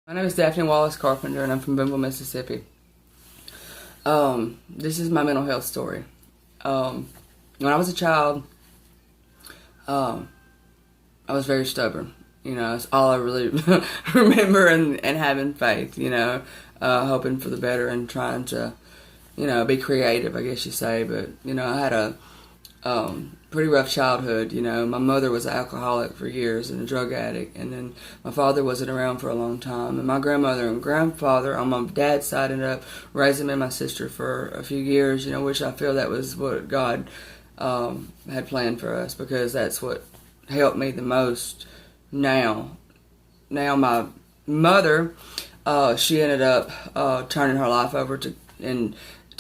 My name is Daphne Wallace Carpenter, and I'm from Boonville, Mississippi. This is my mental health story. When I was a child, um, I was very stubborn. It's all I really remember, and having faith. Hoping for the better and trying to, be creative, I guess you say. But I had a pretty rough childhood. My mother was an alcoholic for years and a drug addict, and then my father wasn't around for a long time. And my grandmother and grandfather on my dad's side ended up raising me and my sister for a few years. Which I feel that was what God had planned for us, because that's what helped me the most. Now my mother, she ended up turning her life over to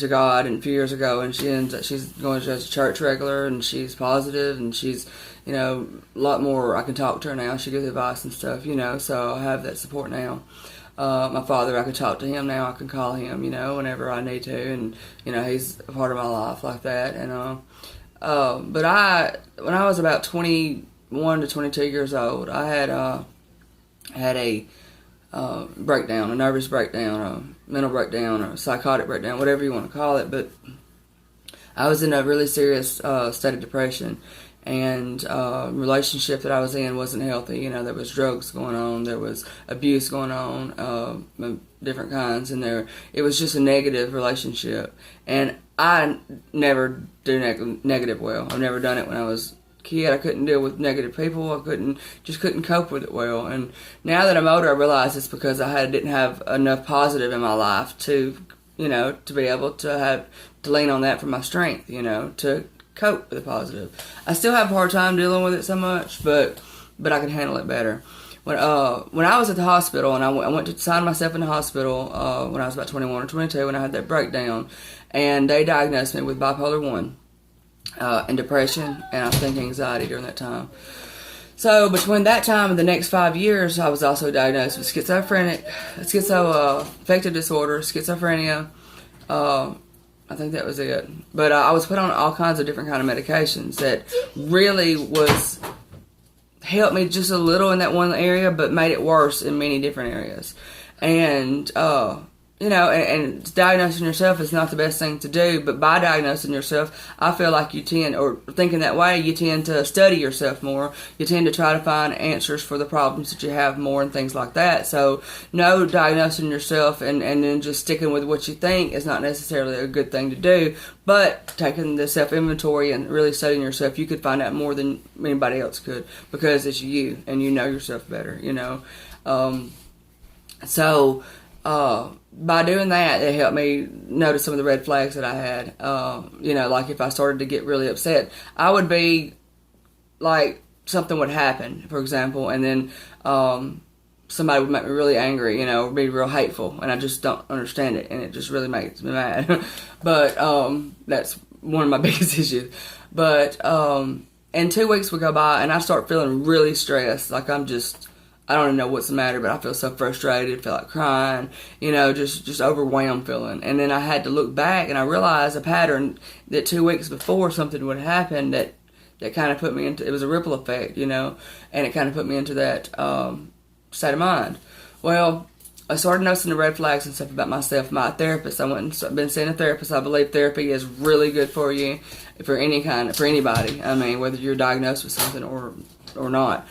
God and a few years ago, and she's going to church regular, and she's positive, and she's a lot more. I can talk to her now. She gives advice and stuff, so I have that support now. My father, I can talk to him now. I can call him, whenever I need to, and he's a part of my life like that. And but when I was about 21 to 22 years old, I had a breakdown, a nervous breakdown, a mental breakdown, or a psychotic breakdown, whatever you want to call it. But I was in a really serious state of depression, and relationship that I was in wasn't healthy. There was drugs going on, there was abuse going on, different kinds, and it was just a negative relationship. And I never do negative well. I've never done it when I was kid. I couldn't deal with negative people. I couldn't cope with it well. And now that I'm older, I realize it's because didn't have enough positive in my life to be able to lean on that for my strength, to cope with the positive. I still have a hard time dealing with it so much, but I can handle it better. When I was at the hospital, and I went to sign myself in the hospital when I was about 21 or 22, when I had that breakdown, and they diagnosed me with bipolar 1. And depression, and I think anxiety during that time. So between that time and the next 5 years, I was also diagnosed with schizoaffective disorder, schizophrenia. I think that was it. But I was put on all kinds of different kind of medications that really helped me just a little in that one area, but made it worse in many different areas. And and diagnosing yourself is not the best thing to do, but by diagnosing yourself, I feel like or thinking that way, you tend to study yourself more. You tend to try to find answers for the problems that you have more and things like that. So, no, diagnosing yourself and then just sticking with what you think is not necessarily a good thing to do, but taking the self-inventory and really studying yourself, you could find out more than anybody else could, because it's you, and you know yourself better, by doing that, it helped me notice some of the red flags that I had. Like if I started to get really upset, I would be like, something would happen, for example, and then somebody would make me really angry, or be real hateful, and I just don't understand it, and it just really makes me mad. But that's one of my biggest issues. But and 2 weeks would go by, and I start feeling really stressed, like I don't even know what's the matter, but I feel so frustrated, feel like crying, just overwhelmed feeling. And then I had to look back, and I realized a pattern that 2 weeks before something would happen that kind of put me into, it was a ripple effect, and it kind of put me into that state of mind. Well, I started noticing the red flags and stuff about myself. My therapist, I went and been seeing a therapist. I believe therapy is really good for you, for anybody. I mean, whether you're diagnosed with something or not.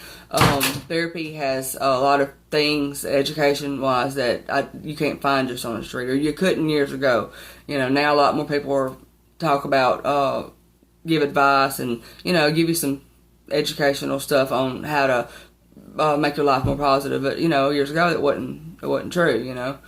Therapy has a lot of things, education-wise, that you can't find just on the street, or you couldn't years ago. Now a lot more people talk about, give advice and, give you some educational stuff on how to make your life more positive. But, years ago it wasn't true,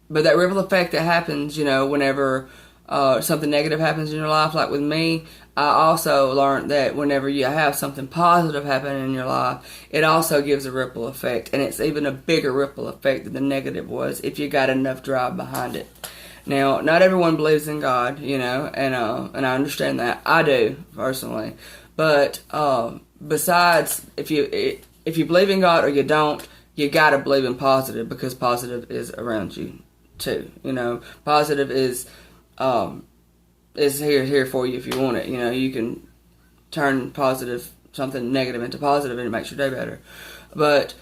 But that ripple effect that happens, whenever something negative happens in your life, like with me, I also learned that whenever you have something positive happen in your life, it also gives a ripple effect, and it's even a bigger ripple effect than the negative was if you got enough drive behind it. Now, not everyone believes in God, and I understand that. I do, personally. But besides, if you believe in God or you don't, you gotta believe in positive, because positive is around you too. Positive is here for you if you want it. You can turn positive something negative into positive, and it makes your day better. But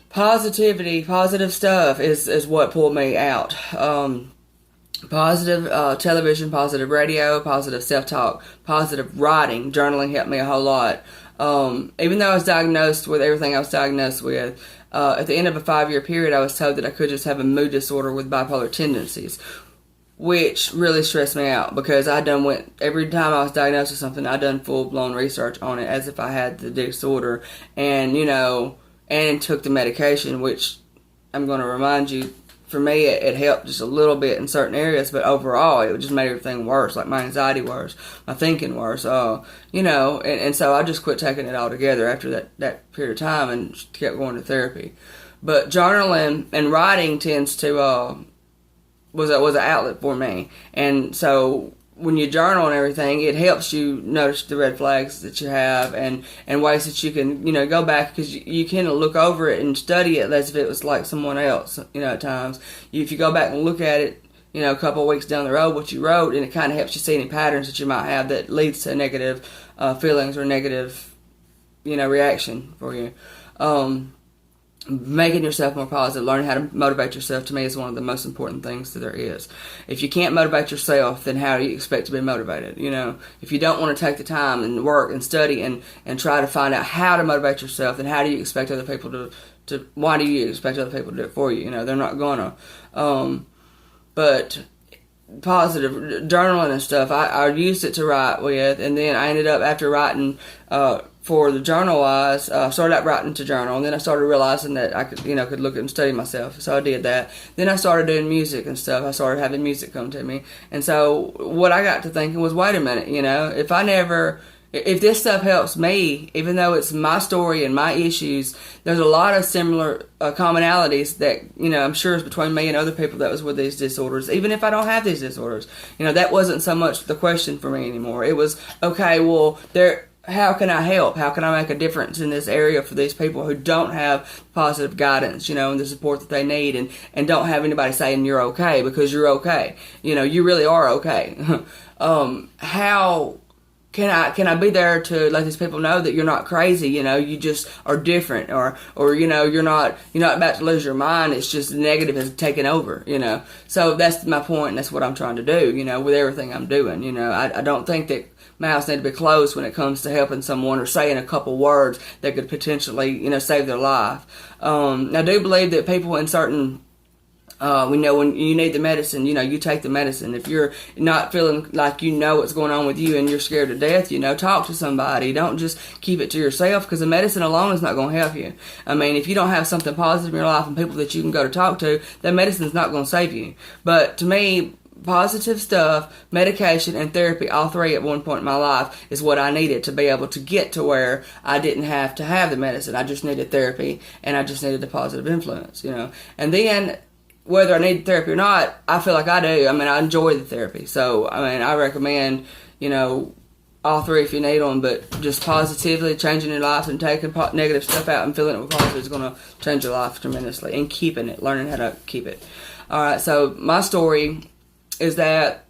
positivity, positive stuff is what pulled me out. Positive television, positive radio, positive self-talk, positive writing, journaling helped me a whole lot. Even though I was diagnosed with everything I was diagnosed with, at the end of a 5-year period, I was told that I could just have a mood disorder with bipolar tendencies, which really stressed me out because every time I was diagnosed with something, I done full-blown research on it as if I had the disorder, and, and took the medication, which I'm going to remind you, for me, it helped just a little bit in certain areas, but overall, it just made everything worse, like my anxiety worse, my thinking worse, and so I just quit taking it all together after that period of time and kept going to therapy. But journaling and writing tends to, was an outlet for me, and so when you journal and everything, it helps you notice the red flags that you have and ways that you can, go back, because you can look over it and study it as if it was like someone else, at times. If you go back and look at it, a couple of weeks down the road, what you wrote, and it kind of helps you see any patterns that you might have that leads to negative feelings or negative, reaction for you. Making yourself more positive, learning how to motivate yourself, to me, is one of the most important things that there is. If you can't motivate yourself, then how do you expect to be motivated? If you don't want to take the time and work and study and try to find out how to motivate yourself, then how do you expect other people why do you expect other people to do it for you? They're not gonna. But positive journaling and stuff, I used it to write with, and then I ended up, after writing for the journal wise, started out writing to journal, and then I started realizing that I could look at and study myself, so I did that. Then I started doing music and stuff. I started having music come to me, and so what I got to thinking was, wait a minute, if this stuff helps me, even though it's my story and my issues, there's a lot of similar commonalities that, I'm sure is between me and other people that was with these disorders, even if I don't have these disorders. That wasn't so much the question for me anymore. It was, okay, well, how can I help? How can I make a difference in this area for these people who don't have positive guidance, and the support that they need, and don't have anybody saying you're okay, because you're okay. You really are okay. How can I be there to let these people know that you're not crazy, you just are different, or you're not about to lose your mind, it's just negative has taken over, So that's my point, and that's what I'm trying to do, with everything I'm doing. I don't think that mouths need to be closed when it comes to helping someone or saying a couple words that could potentially, save their life. I do believe that people in certain, when you need the medicine, you take the medicine. If you're not feeling like what's going on with you and you're scared to death, talk to somebody. Don't just keep it to yourself, because the medicine alone is not going to help you. I mean, if you don't have something positive in your life and people that you can go to talk to, that medicine's not going to save you. But to me, positive stuff, medication, and therapy, all three at one point in my life, is what I needed to be able to get to where I didn't have to have the medicine. I just needed therapy, and I just needed the positive influence, And then, whether I need therapy or not, I feel like I do. I mean, I enjoy the therapy. So, I recommend, all three if you need them, but just positively changing your life and taking negative stuff out and filling it with positive is going to change your life tremendously, and keeping it, learning how to keep it. All right, so my story is that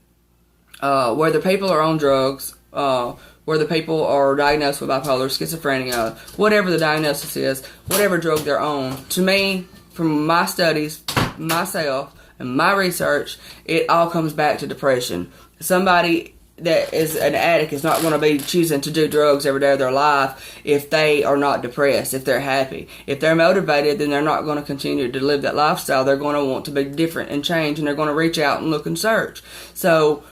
whether people are on drugs, whether people are diagnosed with bipolar, schizophrenia, whatever the diagnosis is, whatever drug they're on, to me, from my studies, myself, and my research, it all comes back to depression. Somebody that is an addict is not going to be choosing to do drugs every day of their life if they are not depressed, if they're happy. If they're motivated, then they're not going to continue to live that lifestyle. They're going to want to be different and change, and they're going to reach out and look and search. So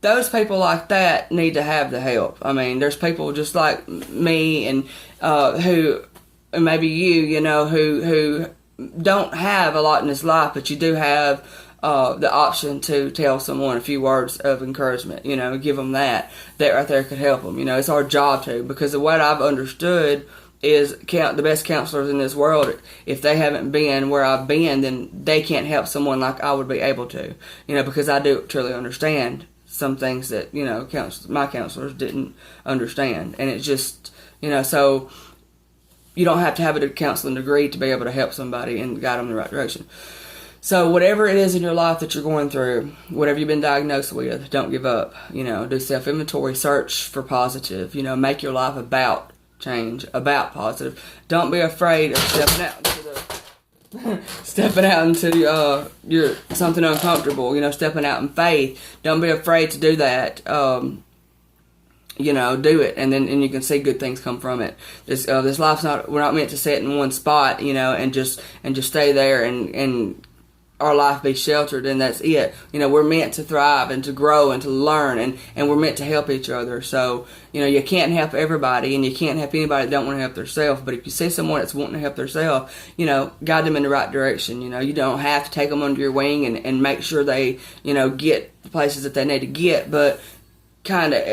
those people like that need to have the help. I mean, there's people just like me and who, and maybe you, who don't have a lot in this life, but you do have the option to tell someone a few words of encouragement, give them that right there could help them. It's our job to, because of what I've understood is the best counselors in this world, if they haven't been where I've been, then they can't help someone like I would be able to, because I do truly understand some things that, my counselors didn't understand. And it's just, so you don't have to have a counseling degree to be able to help somebody and guide them in the right direction. So whatever it is in your life that you're going through, whatever you've been diagnosed with, don't give up. Do self-inventory, search for positive. Make your life about change about positive. Don't be afraid of stepping out into your something uncomfortable. Stepping out in faith. Don't be afraid to do that. Do it, and you can see good things come from it. This life's we're not meant to sit in one spot, and just stay there and our life be sheltered, and that's it. We're meant to thrive and to grow and to learn, and we're meant to help each other. So, you can't help everybody, and you can't help anybody that don't want to help themselves. But if you see someone that's wanting to help themselves, guide them in the right direction. You don't have to take them under your wing and make sure they, get the places that they need to get, but kind of,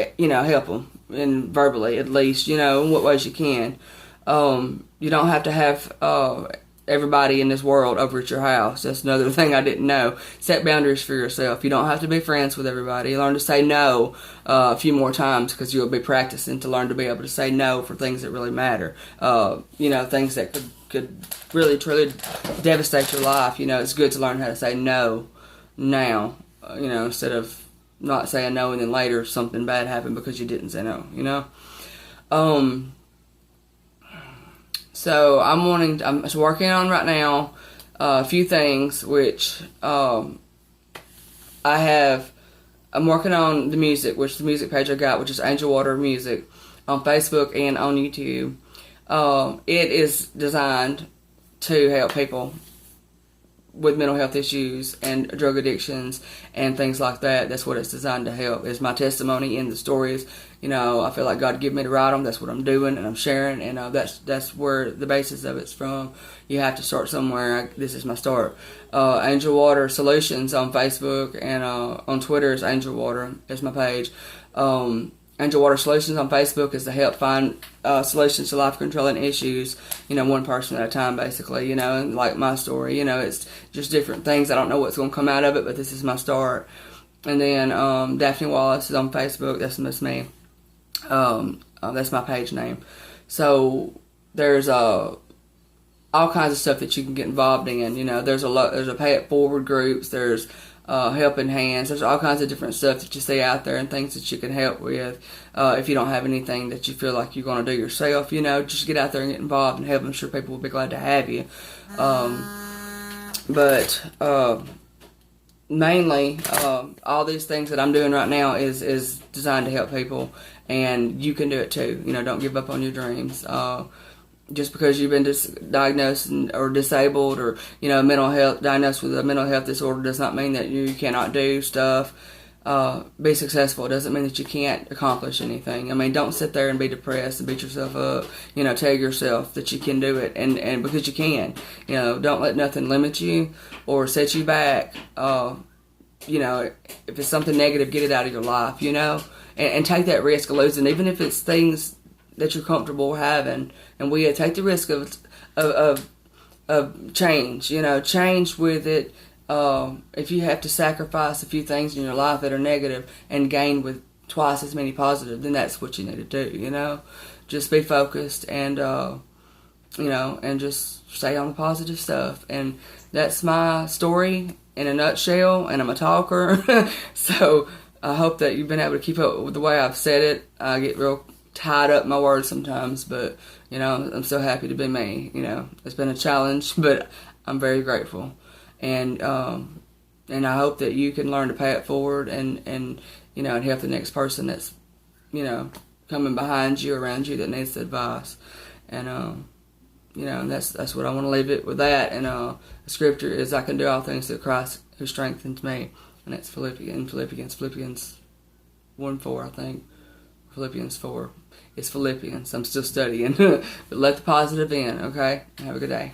help them, and verbally at least, in what ways you can. You don't have to have everybody in this world over at your house. That's another thing I didn't know. Set boundaries for yourself. You don't have to be friends with everybody. Learn to say no a few more times, because you'll be practicing to learn to be able to say no for things that really matter. Things that could really, truly devastate your life. It's good to learn how to say no now, instead of not saying no and then later something bad happened because you didn't say no, So I'm working on right now a few things, which I'm working on the music, which the music page I got, which is Angel Water Music, on Facebook and on YouTube. It is designed to help people with mental health issues and drug addictions and things like that. That's what it's designed to help. It's my testimony in the stories. I feel like God gave me to write them. That's what I'm doing, and I'm sharing, and that's where the basis of it's from. You have to start somewhere. This is my start. Angel Water Solutions on Facebook, and on Twitter is Angel Water. That's my page. Angel Water Solutions on Facebook is to help find solutions to life-controlling issues, one person at a time, basically, and like my story, it's just different things. I don't know what's going to come out of it, but this is my start. And then Daphne Wallace is on Facebook. That's me. That's my page name. So there's all kinds of stuff that you can get involved in. There's a pay it forward groups. There's helping hands. There's all kinds of different stuff that you see out there and things that you can help with. If you don't have anything that you feel like you're going to do yourself, just get out there and get involved and help. I'm sure people will be glad to have you. But mainly, all these things that I'm doing right now is designed to help people, and you can do it too. Don't give up on your dreams. Just because you've been diagnosed or disabled, or diagnosed with a mental health disorder, does not mean that you cannot do stuff. Be successful. It doesn't mean that you can't accomplish anything. Don't sit there and be depressed and beat yourself up. Tell yourself that you can do it, and because you can. Don't let nothing limit you or set you back. If it's something negative, get it out of your life. And take that risk of losing, even if it's things that you're comfortable having, and we take the risk of change. Change with it. If you have to sacrifice a few things in your life that are negative and gain with twice as many positive, then that's what you need to do. Just be focused and and just stay on the positive stuff. And that's my story in a nutshell. And I'm a talker, so I hope that you've been able to keep up with the way I've said it. I get real tied up in my words sometimes, but I'm so happy to be me. It's been a challenge, but I'm very grateful, and I hope that you can learn to pay it forward and help the next person that's coming behind you, around you, that needs the advice. And that's what I want to leave it with. That. And the scripture is, I can do all things through Christ who strengthens me, and that's Philippians 1:4, I think. Philippians 4. It's Philippians. I'm still studying. But let the positive in, okay? Have a good day.